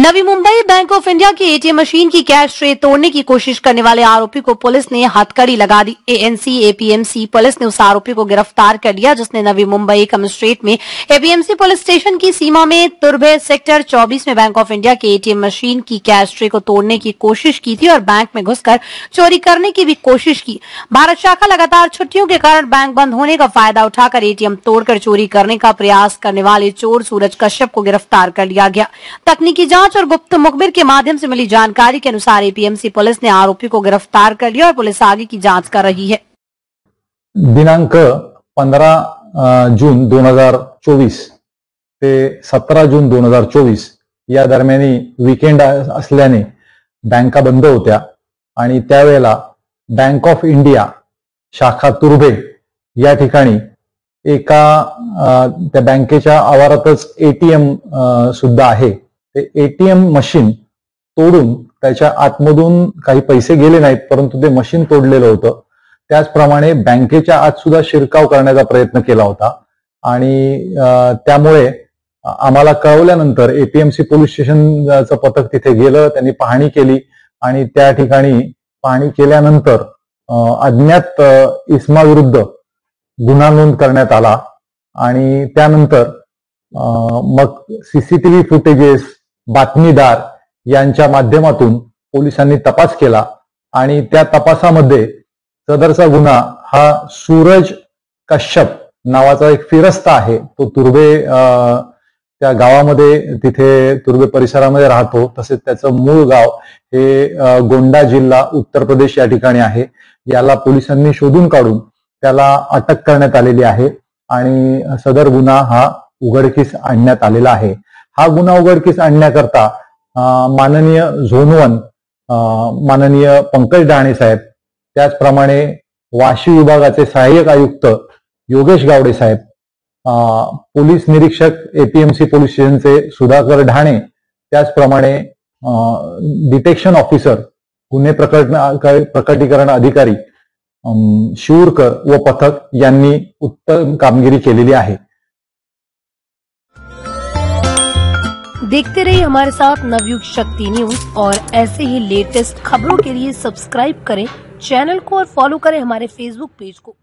Navi Mumbai bank of India की ATM machine की cash tray तोड़ने की कोशिश करने वाले आरोपी को पुलिस ने हथकड़ी लगा दी। एएनसी एपीएमसी पुलिस ने उस आरोपी को गिरफ्तार कर लिया जिसने नवी मुंबई कमिश्नरेट में एपीएमसी पुलिस स्टेशन की सीमा में तुर्भे सेक्टर 24 में बैंक ऑफ इंडिया की एटीएम मशीन की कैश ट्रे को तोड़ने की कोशिश की थी और बैंक में घुसकर चोरी करने की भी कोशिश की। भारत शाखा लगातार छुट्टियों के कारण बैंक बंद होने का फायदा उठाकर एटीएम तोड़कर चोरी करने का प्रयास करने वाले चोर सूरज कश्यप को गिरफ्तार कर लिया गया। तकनीकी जांच और गुप्त मुखबिर के माध्यम से मिली जानकारी के अनुसार एपीएमसी पुलिस ने आरोपी को गिरफ्तार कर लिया और पुलिस आगे की जांच कर रही है। दिनांक 15 जून 2024 ते 17 जून 2024 या दरम्यान वीकेंड असल्याने बँका बंद होत्या आणि त्यावेळेला बँक ऑफ इंडिया शाखा तुर्भे या ठिकाणी एका त्या बँकेच्या आवारातच एटीएम सुद्धा आहे। ते एटीएम मशीन तोडून त्याच्या आतमधून काही पैसे गेले नाहीत परंतु ते मशीन तोडलेलं होतं। त्याचप्रमाणे बँकेच्या आत सुद्धा शिरकाव करण्याचा प्रयत्न केला होता आणि त्यामुळे आम्हाला कळवल्यानंतर एपीएमसी पोलीस स्टेशनचं पथक तिथे गेलं, त्यांनी पाहणी केली आणि त्या ठिकाणी पाहणी केल्यानंतर अज्ञात इसमाविरुद्ध गुन्हा नोंद करण्यात आला आणि त्यानंतर मग सीसीटीव्ही फुटेजेस बातमीदार यांच्या माध्यमातून पोलिसांनी तपास केला आणि त्या तपासामध्ये सदरचा गुन्हा हा सूरज कश्यप नावाचा एक फिरस्ता आहे। तो तुर्भे त्या गावामध्ये तिथे तुर्भे परिसरामध्ये राहतो। तसेच त्याचं मूळ गाव हे गोंडा जिल्हा उत्तर प्रदेश या ठिकाणी आहे। याला पोलिसांनी शोधून काढून त्याला अटक करण्यात आलेली आहे आणि सदर गुन्हा हा उघडकीस आणण्यात आलेला आहे। हा गुन्हा उघडकीस आणण्याकरता माननीय झोन 1 माननीय पंकज डाणे साहेब, त्याचप्रमाणे वाशी विभागाचे सहाय्यक आयुक्त योगेश गावडे साहेब, पोलीस निरीक्षक एपीएमसी पोलीस स्टेशनचे सुधाकर ढाणे, त्याचप्रमाणे डिटेक्शन ऑफिसर गुन्हे प्रकटीकरण अधिकारी शिवूरकर व पथक यांनी उत्तम कामगिरी केलेली आहे। देखते रहिए हमारे साथ नवयुग शक्ति न्यूज और ऐसे ही लेटेस्ट खबरों के लिए सब्सक्राइब करें चैनल को और फॉलो करें हमारे फेसबुक पेज को।